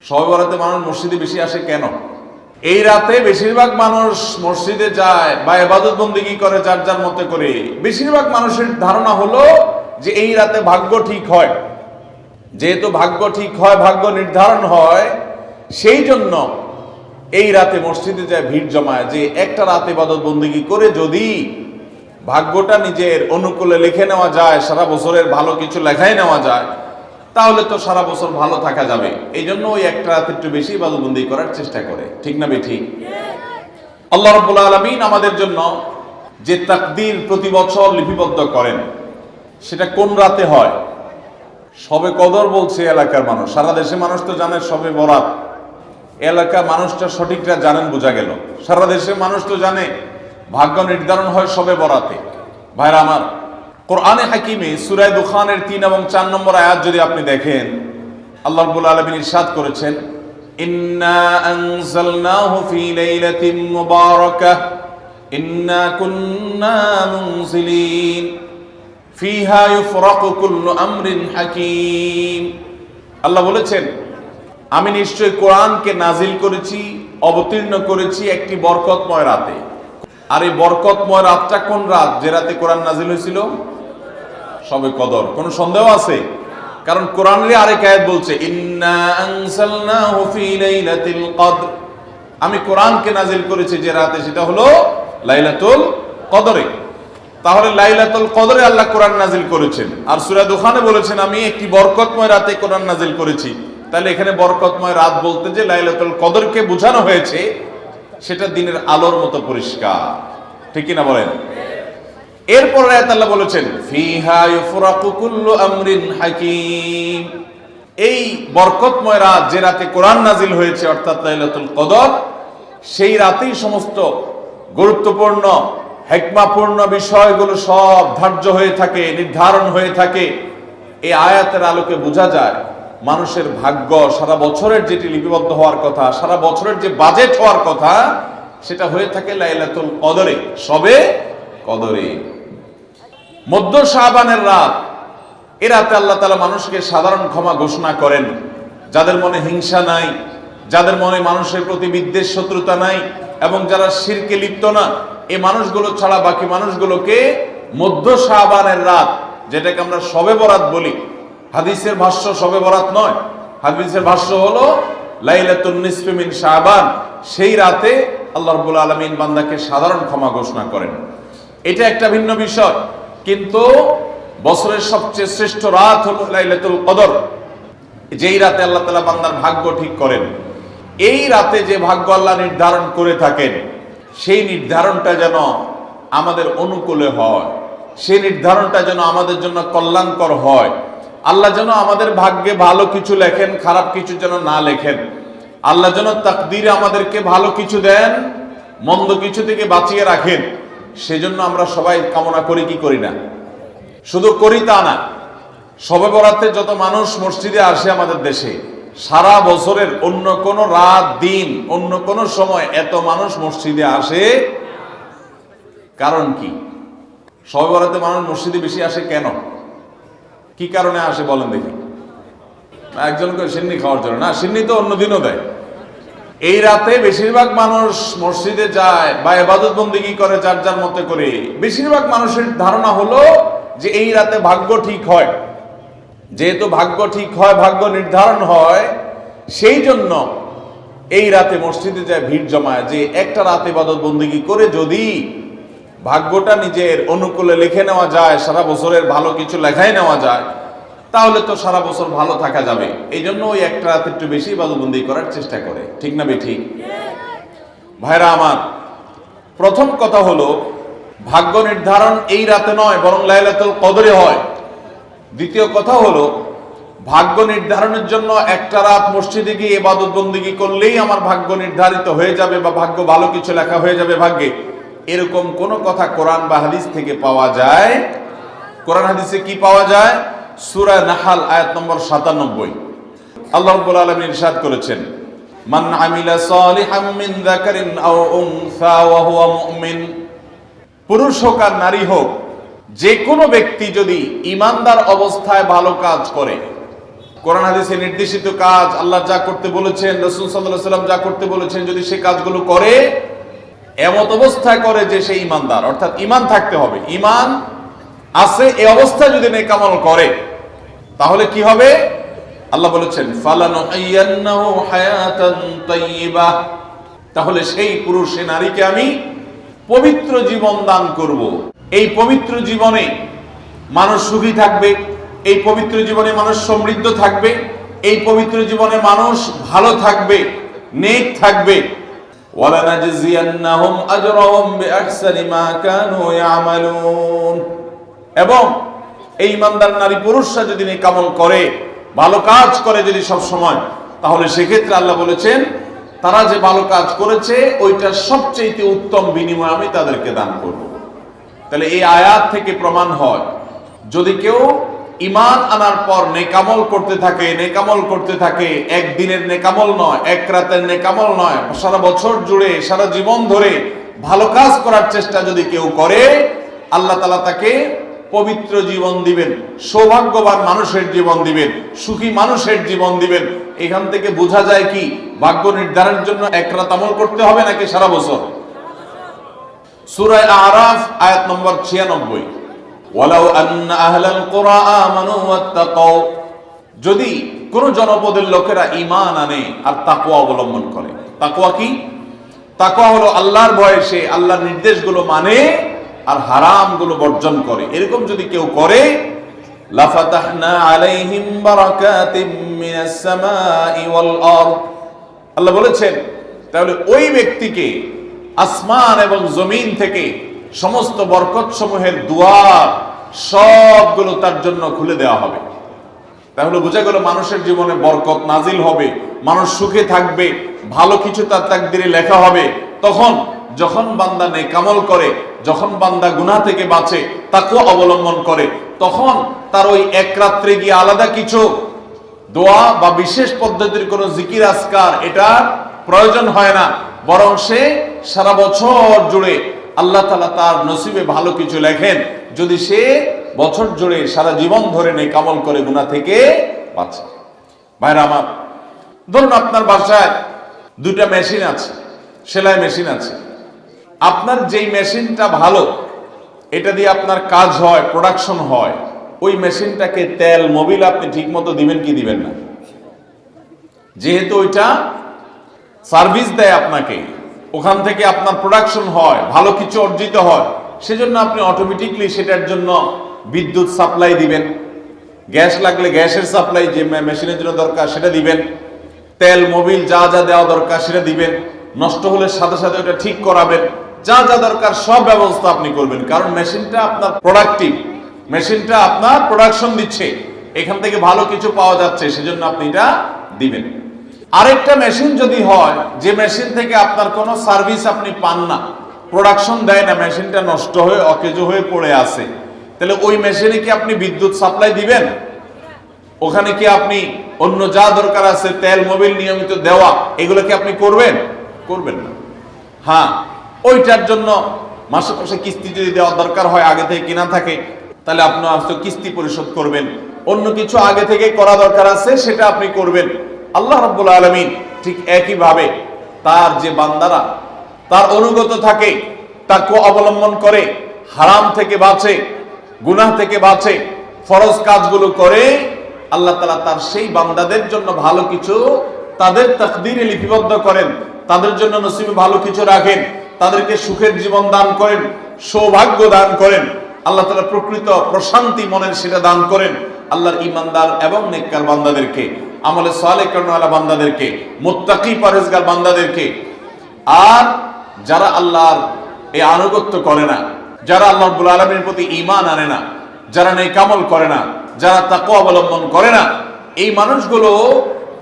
শবে বরাতে মানুষ মসজিদে বেশি আসে কেন? এই রাতে বেশিরভাগ মানুষ মসজিদে যায় বা ইবাদত বন্দেগী করে যার যার মতে করে। বেশিরভাগ মানুষের ধারণা হলো যে এই রাতে ভাগ্য ঠিক হয়। যেহেতু ভাগ্য ঠিক হয়, ভাগ্য নির্ধারণ হয়, সেই জন্য এই রাতে মসজিদে যায়, ভিড় জমায় যে একটা রাত ইবাদত বন্দেগী করে যদি ভাগ্যটা নিজের অনুকূলে লিখে নেওয়া যায়, সারা বছরের ভালো কিছু লেখাই নেওয়া যায়, তাহলে তো সারা বছর ভালো থাকা যাবে। এই জন্য ওই একটা রাত একটু বেশি ইবাদত বন্দেগী করার চেষ্টা করে। ঠিক না বেঠিক? আল্লাহ রাব্বুল আলামিন আমাদের জন্য যে তাকদীর প্রতি বছর লিপিবদ্ধ করেন, সেটা কোন রাতে হয়? শবে কদর বলছে এলাকার মানুষ। সারা দেশে মানুষ তো জানে শবে বরাত, এলাকার মানুষটা সঠিকটা জানেন, বোঝা গেল। সারা দেশের মানুষ তো জানে ভাগ্য নির্ধারণ হয় শবে বরাতে। ভাইরা আমার, কোরআনে হাকিমে সূরা দুখানের 3 এবং 4 নম্বর আয়াত যদি আপনি দেখেন, আল্লাহ রাব্বুল আলামিন ইরশাদ করেছেন, ইন্না আনজালনাহু ফি লাইলাতিন মুবারাকাহ ইন্না কুন্না মুনজিলিন ফিহা ইউফরাকু কুল্লু আমরিন হাকিম। আল্লাহ বলেছেন, আমি নিশ্চয় কোরআনকে নাজিল করেছি, অবতীর্ণ করেছি একটি বরকতময় রাতে। আর এই বরকতময় রাতটা কোন রাত? যে রাতে কোরআন নাজিল হয়েছিল শবে কদর। কোনো সন্দেহ আছে? কারণ কোরআনের আরেক আয়াত বলছে, ইন্না আনজালনাহু ফি লাইলাতিল কদর, আমি কোরআনকে নাজিল করেছি যে রাতে, সেটা হলো লাইলাতুল কদরে। তাহলে লাইলাতুল কদরে আল্লাহ কোরআন নাজিল করেছেন। আর সূরা দুখানে বলেছেন, আমি একটি বরকতময় রাতে কোরআন নাজিল করেছি। তাহলে এখানে বরকতময় রাত বলতে যে লাইলাতুল কদরকে বোঝানো হয়েছে, সেটা দিনের আলোর মতো পরিষ্কার। ঠিক কি না বলেন? এরপর আয়াত আল্লাহ বলেছেন, ফিহা ইউফরাকু কুল্লু আমরিন হাকিম, এই বরকতময় রাত যে রাতে কোরআন নাজিল হয়েছে, অর্থাৎ লাইলাতুল কদর, সেই রাতেই সমস্ত গুরুত্বপূর্ণ হিকমাপূর্ণ বিষয়গুলো সব ধার্য হয়ে থাকে, নির্ধারণ হয়ে থাকে। এই আয়াতের আলোকে বোঝা যায় মানুষের ভাগ্য সারা বছরের যেটি লিপিবদ্ধ হওয়ার কথা, সারা বছরের যে বাজেট হওয়ার কথা, সেটা হয়ে থাকে লাইলাতুল কদরে, শবে কদরে। মধ্য শাবানের রাত, এ রাতে আল্লাহ তাআলা মানুষকে সাধারণ ক্ষমা ঘোষণা করেন। যাদের মনে হিংসা নাই, যাদের মনে মানুষের প্রতি বিদ্বেষ শত্রুতা নাই, এবং যারা শিরকে লিপ্ত না, এই মানুষগুলো ছাড়া বাকি মানুষগুলোকে মধ্য শাবানের রাত, যেটাকে আমরা শবে বরাত বলি, হাদিসের ভাষ্য শবে বরাত নয়, হাদিসের ভাষ্য হলো লাইলাতুন নিসফি মিন শাবান, সেই রাতে আল্লাহ রাব্বুল আলামিন বান্দাকে সাধারণ ক্ষমা ঘোষণা করেন। এটা একটা ভিন্ন বিষয়, কিন্তু বছরের সবচেয়ে শ্রেষ্ঠ রাত হলো লাইলাতুল কদর, যেই রাতে আল্লাহ তাআলা বান্দার ভাগ্য ঠিক করেন। এই রাতে যে ভাগ্য আল্লাহ নির্ধারণ করে থাকেন, সেই নির্ধারণটা যেন আমাদের অনুকূলে হয়, সেই নির্ধারণটা যেন আমাদের জন্য কল্যাণকর হয়। আল্লাহ যেন আমাদের ভাগ্যে ভালো কিছু লেখেন, খারাপ কিছু যেন না লেখেন। আল্লাহ যেন তাকদীরে আমাদেরকে ভালো কিছু দেন, মন্দ কিছু থেকে বাঁচিয়ে রাখেন। সেজন্য আমরা সবাই কামনা করি কি করি না? শুধু করি তা না, শবে বরাতে যত মানুষ মসজিদে আসে আমাদের দেশে, সারা বছরের অন্য কোন রাত, দিন, অন্য কোন সময় এত মানুষ মসজিদে আসে। কারণ কি? শবে বরাতে মানুষ মসজিদে বেশি আসে কেন? কি কারণে আসে বলেন দেখি? একজন করে সিন্নি খাওয়ার জন্য না, সিন্নি তো অন্য দিনও দেয়। এই রাতে বেশিরভাগ মানুষ মসজিদে যায় বা ইবাদত বন্দেগী করে যার যার মতে করে। বেশিরভাগ মানুষের ধারণা হলো যে এই রাতে ভাগ্য ঠিক হয়। যেহেতু ভাগ্য ঠিক হয়, ভাগ্য নির্ধারণ হয়, সেই জন্য এই রাতে মসজিদে যায়, ভিড় জমায় যে একটা রাত ইবাদত বন্দেগী করে যদি ভাগ্যটা নিজের অনুকূলে লিখে নেওয়া যায়, সারা বছরের ভালো কিছু লেখাই নেওয়া যায়, তাহলে তো সারা বছর ভালো থাকা যাবে। এই জন্য ওই একটা রাত একটু বেশি ইবাদত বন্দেগী করার চেষ্টা করে। ঠিক না বেঠিক? ভাইরা আমার, প্রথম কথা হলো ভাগ্য নির্ধারণ এই রাতে নয়, বরং লাইলাতুল কদরে হয়। দ্বিতীয় কথা হলো ভাগ্য নির্ধারণের জন্য একটা রাত মসজিদে গিয়ে ইবাদত বন্দেগী করলেই আমার ভাগ্য নির্ধারিত হয়ে যাবে বা ভাগ্য ভালো কিছু লেখা হয়ে যাবে ভাগ্যে, এরকম কোন কথা কোরআন বা হাদিস থেকে পাওয়া যায়? কোরআন হাদিসে কি পাওয়া যায়? সূরা নাহাল আয়াত নম্বর 97, আল্লাহ রাব্বুল আলামিন ইরশাদ করেছেন, মান আমিলা সালিহাম মিন যাকারিন আও উনসা ওয়া হুয়া মুমিন, পুরুষ হোক আর নারী হোক, যে কোনো ব্যক্তি যদি ঈমানদার অবস্থায় ভালো কাজ করে, কোরআন হাদিসে নির্দেশিত কাজ, আল্লাহ যা করতে বলেছেন, রাসূল সাল্লাল্লাহু আলাইহি ওয়াসাল্লাম যা করতে বলেছেন, যদি সে কাজগুলো করে, এমত অবস্থায় করে যে সে ঈমানদার, অর্থাৎ ঈমান থাকতে হবে, ঈমান আছে এই অবস্থায় যদি নেক আমল করে, তাহলে কি হবে? আল্লাহ বলেছেন ফালানুহিয়ান্নাহু হায়াতান তাইয়্যিবাহ, তাহলে সেই পুরুষ সে নারীকে আমি পবিত্র জীবন দান করব। এই পবিত্র জীবনে মানুষ সুখী থাকবে, এই পবিত্র জীবনে মানুষ সমৃদ্ধ থাকবে, এই পবিত্র জীবনে মানুষ ভালো থাকবে, নেক থাকবে। ওয়ালানাজজিয়ান্নাহুম আজরাহুম বিআহসানি মা কানু ইয়ামালুন, এবং এই ইমানদার নারী পুরুষরা যদি নেক আমল করে, ভালো কাজ করে যদি সব সময়, তাহলে সেক্ষেত্রে আল্লাহ বলেছেন তারা যে ভালো কাজ করেছে ওইটা সবচেয়ে উত্তম বিনিময় আমি তাদেরকে দান করব। তাহলে এই আয়াত থেকে প্রমাণ হয়, যদি কেউ ঈমান আনার পর নেকামল করতে থাকে, নেকামল করতে থাকে, একদিনের নেকামল নয়, এক রাতের নেকামল নয়, সারা বছর জুড়ে সারা জীবন ধরে ভালো কাজ করার চেষ্টা যদি কেউ করে, আল্লাহ তাআলা তাকে পবিত্র জীবন দিবেন, সৌভাগ্যবান মানুষের জীবন দিবেন, সুখী মানুষের জীবন দিবেন। এখান থেকে বোঝা যায় কি, ভাগ্য নির্ধারণের জন্য এক রাত আমল করতে হবে নাকি সারা বছর? সূরা আরাফ আয়াত নম্বর 96, ওয়ালাউ আন্না আহলাল কুরা আমানু ওয়াত্তাকাউ, যদি কোন জনপদের লোকেরা ঈমান আনে আর তাকওয়া অবলম্বন করে। তাকওয়া কি? তাকওয়া হলো আল্লাহর ভয়ে সে আল্লাহর নির্দেশগুলো মানে আর হারামগুলো বর্জন করে, এরকম যদি কেউ করে, লাফাতাহনা আলাইহিম বারাকাতিম মিনাস সামাই ওয়াল আরদ, আল্লাহ বলেছেন তাহলে ওই ব্যক্তিকে আসমান এবং জমিন থেকে সমস্ত বরকত সমূহের দুয়ার সবগুলো তার জন্য খুলে দেওয়া হবে। তাহলে বোঝা গেল মানুষের জীবনে বরকত নাজিল হবে, মানুষ সুখে থাকবে, ভালো কিছু তার তাকদিরে লেখা হবে। তখন যখন বান্দা নেক আমল করে, যখন বান্দা গুনাহ থেকে বাঁচে, তাকওয়া অবলম্বন করে, তখন তার ওই এক রাত্রে গিয়ে আলাদা কিছু দোয়া বা বিশেষ পদ্ধতির কোনো জিকির আজকার এটা প্রয়োজন হয় না, বরং সে সারা বছর জুড়ে আল্লাহ তাআলা তার নসিবে ভালো কিছু লেখেন যদি সে বছর জুড়ে সারা জীবন ধরে নেক আমল করে গুনাহ থেকে বাঁচে। ভাইরা আমার, ধরুন আপনার বাসায় দুইটা মেশিন আছে, সেলাই মেশিন আছে। আপনার যেই মেশিনটা ভালো, এটা দিয়ে আপনার কাজ হয়, প্রোডাকশন হয়, ওই মেশিনটাকে তেল মোবিল আপনি ঠিক মতো দিবেন কি দিবেন না? যেহেতু ওইটা সার্ভিস দেয় আপনাকে, ওখান থেকে আপনার প্রোডাকশন হয়, ভালো কিছু অর্জিত হয়, সেজন্য আপনি অটোমেটিকলি সেটার জন্য বিদ্যুৎ সাপ্লাই দিবেন, গ্যাস লাগলে গ্যাসের সাপ্লাই যে মেশিনের জন্য দরকার সেটা দিবেন, তেল মোবিল যা যা দেওয়া দরকার সেটা দিবেন, নষ্ট হলে সাথে সাথে ওটা ঠিক করাবেন, যা যা দরকার সব ব্যবস্থা আপনি করবেন। কারণ মেশিনটা আপনার প্রোডাক্টিভ, মেশিনটা আপনার প্রোডাকশন দিচ্ছে, এখান থেকে ভালো কিছু পাওয়া যাচ্ছে, সেজন্য আপনি এটা দিবেন। আরেকটা মেশিন যদি হয় যে মেশিন থেকে আপনার কোনো সার্ভিস আপনি পান না, প্রোডাকশন দেয় না, মেশিনটা নষ্ট হয়ে অকেজো হয়ে পড়ে আছে, তাহলে ওই মেশিনে কি আপনি বিদ্যুৎ সাপ্লাই দিবেন? ওখানে কি আপনি অন্য যা দরকার আছে তেল মোবিল নিয়মিত দেওয়া, এগুলো কি আপনি করবেন? করবেন না। হ্যাঁ, ওইটার জন্য মাসে মাসে কিস্তি যদি দেওয়ার দরকার হয়, আগে থেকে কিনা থাকে, তাহলে আপনি হয়তো কিস্তি পরিশোধ করবেন। অন্য কিছু আগে থেকে করা দরকার আছে সেটা আপনি করবেন। আল্লাহ রাব্বুল আলামিন ঠিক একইভাবে তার যে বান্দারা তার অনুগত থাকে, তাকওয়া অবলম্বন করে, হারাম থেকে বাঁচে, গুনাহ থেকে বাঁচে, ফরজ কাজগুলো করে, আল্লাহ তাআলা তার সেই বান্দাদের জন্য ভালো কিছু তাদের তাকদীরে লিপিবদ্ধ করেন, তাদের জন্য নসিবে ভালো কিছু রাখেন, তাদেরকে সুখের জীবন দান করেন, সৌভাগ্য দান করেন। আল্লাহ তাআলা প্রকৃত প্রশান্তি মনের সেটা দান করেন আল্লাহর ঈমানদার এবং নেককার বান্দাদেরকে, আমলে সালেহ কর্মওয়ালা বান্দাদেরকে, মুত্তাকি পরহেজগার বান্দাদেরকে। আর যারা আল্লাহর এই আনুগত্য করে না, যারা আল্লাহ রাব্বুল আলামিনের প্রতি ঈমান আনে না, যারা নেক আমল করে না, যারা তাকওয়া অবলম্বন করে না, এই মানুষগুলো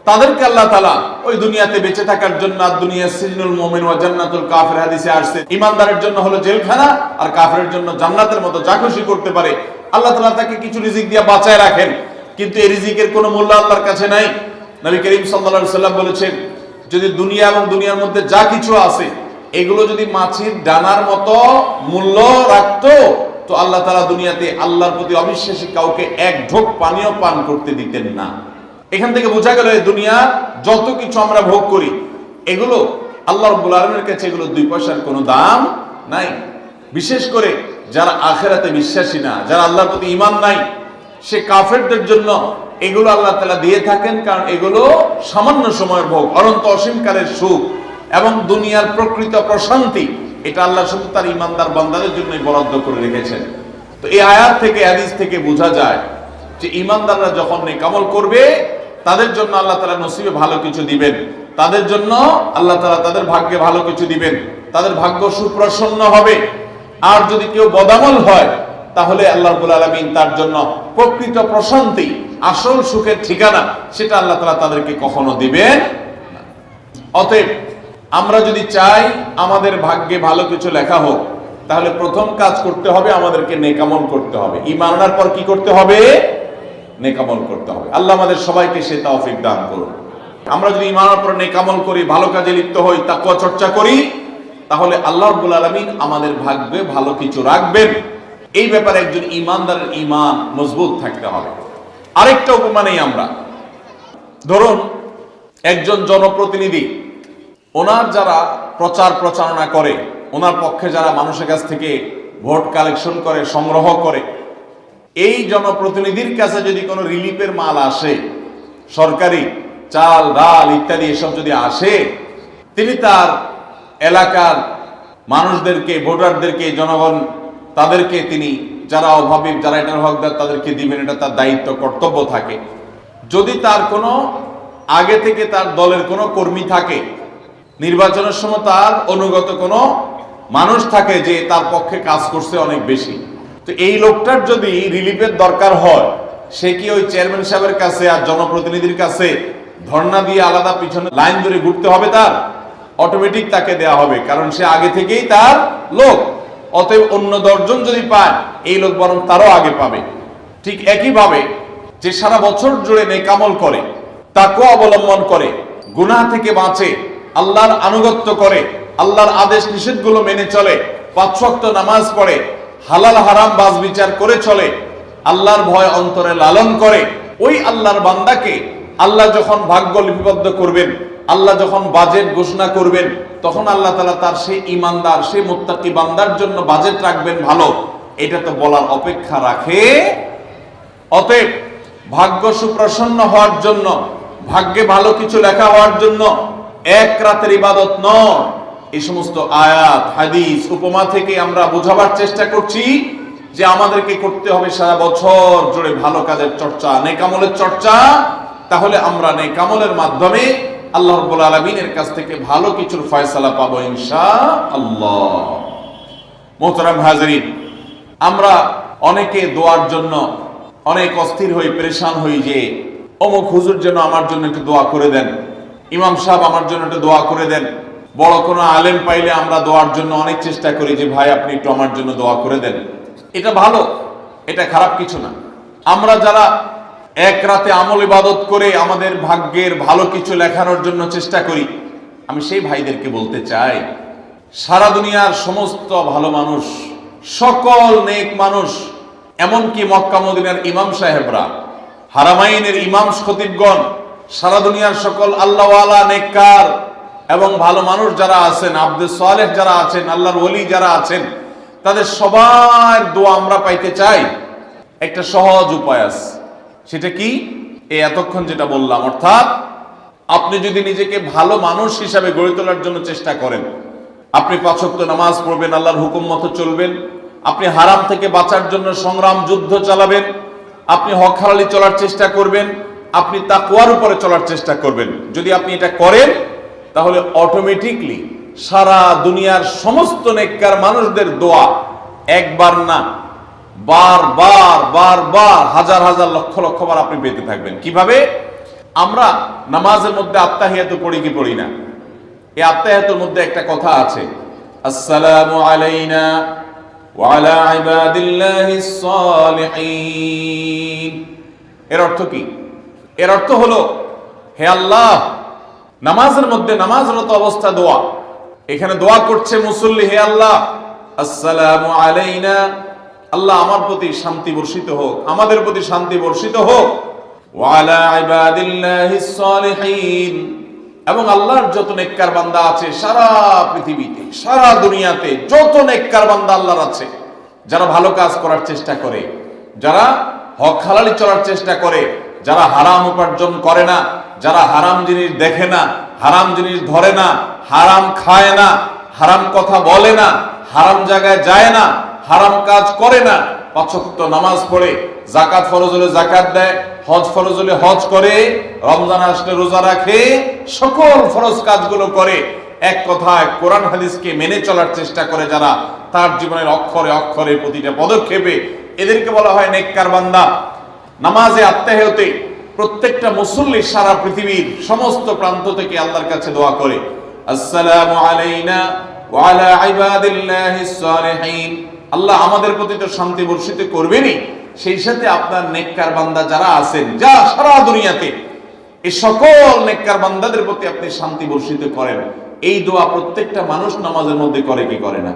তাদেরকে আল্লাহ তাআলা ওই দুনিয়াতে বেঁচে থাকার জন্য, দুনিয়া সিজনুল মুমিন ওয়া জান্নাতুল কাফির হাদিসে আসছে, ঈমানদারের জন্য হলো জেলখানা আর কাফিরের জন্য জান্নাতের মতো যা খুশি করতে পারে। আল্লাহ তাআলা তাকে কিছু রিজিক দিয়ে বাঁচায় রাখেন, কিন্তু এই রিজিকের কোনো মূল্য আল্লাহর কাছে নাই। নবী করিম সাল্লাল্লাহু আলাইহি সাল্লাম বলেছেন, যদি দুনিয়া এবং দুনিয়ার মধ্যে যা কিছু আছে এগুলো যদি মাছির ডানার মতো মূল্য রাখতো, তো আল্লাহ তাআলা দুনিয়াতে আল্লাহর প্রতি অবিশ্বাসী কাউকে এক ঢোক পানিও পান করতে দিতেন না। এখান থেকে বোঝা গেল দুনিয়া যত কিছু আমরা ভোগ করি এগুলো আল্লাহ রাব্বুল আলামিনের কাছে এগুলো 2 পয়সার কোনো দাম নাই। বিশেষ করে যারা আখিরাতে বিশ্বাসী না, যারা আল্লাহর প্রতি ঈমান নাই, সে কাফেরদের জন্য এগুলো আল্লাহ তাআলা দিয়ে থাকেন, কারণ এগুলো সামান্য সময়ের ভোগ, অনন্ত অসীমকালের সুখ এবং দুনিয়ার প্রকৃত প্রশান্তি এটা আল্লাহ শুধু তার ঈমানদার বান্দাদের জন্যই বরাদ্দ করে রেখেছেন। তো এই আয়াত থেকে, হাদিস থেকে বোঝা যায় যে ঈমানদাররা যখন নেক আমল করবে তাদের জন্য আল্লাহ তাআলা নসিবে ভালো কিছু দিবেন, তাদের জন্য আল্লাহ তাআলা তাদের ভাগ্যে ভালো কিছু দিবেন, তাদের ভাগ্য সুপ্রসন্ন হবে। আর যদি কেউ বদামল হয় তাহলে আল্লাহ রাব্বুল আলামিন তার জন্য প্রকৃত প্রশান্তি, আসল সুখের ঠিকানা সেটা আল্লাহ তাআলা তাদেরকে কখনো দিবেন না। অতএব আমরা যদি চাই আমাদের ভাগ্যে ভালো কিছু লেখা হোক, তাহলে প্রথম কাজ করতে হবে আমাদেরকে নেক আমল করতে হবে। ঈমান আনার পর কি করতে হবে? নেক আমল করতে হবে। আল্লাহ আমাদের সবাইকে সে তৌফিক দান করুন। আমরা যদি ঈমান আনার পর নেক আমল করি, ভালো কাজে লিপ্ত হই, তাকওয়া চর্চা করি, তাহলে আল্লাহ রাব্বুল আলামিন আমাদের ভাগ্যে ভালো কিছু রাখবেন। এই ব্যাপারে একজন ঈমানদারের ঈমান মজবুত থাকতে হবে। আরেকটা উপমা নেই আমরা। ধরুন একজন জনপ্রতিনিধি, ওনার যারা প্রচার প্রচারণা করে, ওনার পক্ষে যারা মানুষের কাছ থেকে ভোট কালেকশন করে, সংগ্রহ করে, এই জনপ্রতিনিধির কাছে যদি কোনো রিলিফের মাল আসে, সরকারি চাল ডাল ইত্যাদি এসব যদি আসে, তিনি তার এলাকার মানুষদেরকে, ভোটারদেরকে, জনগণ তাদেরকে তিনি যারা অভাবী, যারা এটার হকদার তাদেরকে দিবেন, এটা তার দায়িত্ব কর্তব্য থাকে। যদি তার কোনো আগে থেকে তার দলের কোনো কর্মী থাকে, নির্বাচনের সময় তার অনুগত কোনো মানুষ থাকে যে তার পক্ষে কাজ করছে অনেক বেশি, তো এই লোকটার যদি রিলিফের দরকার হয়, সে কি ওই চেয়ারম্যান সাহেবের কাছে আর জনপ্রতিনিধির কাছে ধর্ণা দিয়ে আলাদা পিছনে লাইন ধরে ঘুরতে হবে? তার অটোমেটিক তাকে দেয়া হবে, কারণ সে আগে থেকেই তার লোক। অতএব অন্য 10 জন যদি পায়, এই লোক বরং তারও আগে পাবে। ঠিক একইভাবে যে সারা বছর জুড়ে নেক আমল করে, তাকওয়া অবলম্বন করে, গুনাহ থেকে বাঁচে, আল্লাহর আনুগত্য করে, আল্লাহর আদেশ নিষেধগুলো মেনে চলে, 5 ওয়াক্ত নামাজ পড়ে, হালাল হারাম বাজ বিচার করে চলে, আল্লাহর ভয় অন্তরে লালন করে, ওই আল্লাহর বান্দাকে আল্লাহ যখন ভাগ্য লিপিবদ্ধ করবেন, আল্লাহ যখন বাজেট ঘোষণা করবেন, তখন আল্লাহ তাআলা তার সেই ঈমানদার, সেই মুত্তাকি বান্দার জন্য বাজেট রাখবেন ভালো, এটা তো বলার অপেক্ষা রাখে। অতএব ভাগ্য সুপ্রসন্ন হওয়ার জন্য, ভাগ্যে ভালো কিছু লেখা হওয়ার জন্য এক রাতের ইবাদত নয়। এই সমস্ত আয়াত, হাদিস, উপমা থেকে আমরা বোঝাবার চেষ্টা করছি যে আমাদেরকে করতে হবে সারা বছর জুড়ে ভালো কাজের চর্চা, নেক আমলের চর্চা। তাহলে আমরা নেক আমলের মাধ্যমে আল্লাহ রাব্বুল আলামিনের কাছ থেকে ভালো কিছুর ফয়সালা পাবো ইনশাআল্লাহ। মোহতারাম হাজরিন, আমরা অনেকে দোয়ার জন্য অনেক অস্থির হই, পেরেশান হই যে অমুক হুজুর যেন আমার জন্য একটু দোয়া করে দেন, ইমাম সাহেব আমার জন্য একটু দোয়া করে দেন। বড় কোনো আলেম পাইলে আমরা দোয়ার জন্য অনেক চেষ্টা করি যে ভাই আপনি একটু আমার জন্য দোয়া করে দেন। এটা ভালো, এটা খারাপ কিছু না। আমরা যারা এক রাতে আমল ইবাদত করে আমাদের ভাগ্যের ভালো কিছু লেখানোর জন্য চেষ্টা করি, আমি সেই ভাইদেরকে বলতে চাই, সারা দুনিয়ার সমস্ত ভালো মানুষ, সকল নেক মানুষ, এমনকি মক্কা মদিনার ইমাম সাহেবরা, হারামাইনের ইমাম খতিবগণ, সারা দুনিয়ার সকল আল্লাহওয়ালা, নেককার এবং ভালো মানুষ যারা আছেন, আব্দুস সালেহ যারা আছেন, আল্লাহর ওলি যারা আছেন, তাদের সবার দোয়া আমরা পাইতে চাই। একটা সহজ উপায় আছে, সেটা কি? এই এতক্ষণ যেটা বললাম, অর্থাৎ আপনি যদি নিজেকে ভালো মানুষ হিসাবে গড়ে তোলার জন্য চেষ্টা করেন, আপনি 5 ওয়াক্ত নামাজ পড়বেন, আল্লাহর হুকুম মতো চলবেন, আপনি হারাম থেকে বাঁচার জন্য সংগ্রাম যুদ্ধ চালাবেন, আপনি হক হালালি চলার চেষ্টা করবেন, আপনি তাকওয়ার উপরে চলার চেষ্টা করবেন। যদি আপনি এটা করেন, তাহলে অটোমেটিকলি সারা দুনিয়ার সমস্ত নেককার মানুষদের দোয়া একবার না, বারবার বারবার, হাজার হাজার লক্ষ লক্ষ বার আপনি পেতে থাকবেন। কিভাবে? আমরা নামাজের মধ্যে আত্তাহিয়াতু পড়ি কি পড়ি না? এই আত্তাহিয়াতুর মধ্যে একটা কথা আছে, আসসালামু আলাইনা ওয়া আলা ইবাদিল্লাহিস সালিহিন। এর অর্থ কি? এর অর্থ হলো, হে আল্লাহ, নামাজের মধ্যে নামাজরত অবস্থা দোয়া, এখানে দোয়া করছে মুসল্লি, হে আল্লাহ, আসসালামু আলাইনা, আল্লাহ আমার প্রতি শান্তি বর্ষিত হোক, আমাদের প্রতি শান্তি বর্ষিত হোক, ওয়া আলা ইবাদিল্লাহিস সালিহিন, এবং আল্লাহর যত নেককার বান্দা আছে সারা পৃথিবীতে, সারা দুনিয়াতে যত নেককার বান্দা আল্লাহর আছে, যারা ভালো কাজ করার চেষ্টা করে, যারা হক হালালি চলার চেষ্টা করে, যারা হারাম উপার্জন করে না, যারা হারাম জিনিস দেখে না, হারাম জিনিস ধরে না, হারাম খায় না, হারাম কথা বলে না, হারাম জায়গায় যায় না, হারাম কাজ করে না, 5 ওয়াক্ত নামাজ পড়ে, যাকাত ফরজ হলে যাকাত দেয়, হজ ফরজ হলে হজ করে, রমজান আসলে রোজা রাখে, সকল ফরজ কাজগুলো করে, এক কথায় কোরআন হাদিসকে মেনে চলার চেষ্টা করে যারা, তার জীবনের অক্ষরে অক্ষরে প্রতিটা পদক্ষেপে, এদেরকে বলা হয় নেককার বান্দা। নামাজে আত্মাহতে প্রত্যেকটা মুসল্লি সারা পৃথিবীর সমস্ত প্রান্ত থেকে আল্লাহর কাছে দোয়া করে, আসসালামু আলাইনা ওয়া আলা ইবাদিল্লাহিস সালিহিন, আল্লাহ আমাদের প্রতি তো শান্তি বর্ষিত করবেনই, সেই সাথে আপনার নেককার বান্দা যারা আছেন, যা সারা দুনিয়াতে, এই সকল নেককার বান্দাদের প্রতি আপনি শান্তি বর্ষিত করেন। এই দোয়া প্রত্যেকটা মানুষ নামাজের মধ্যে করে কি করে না?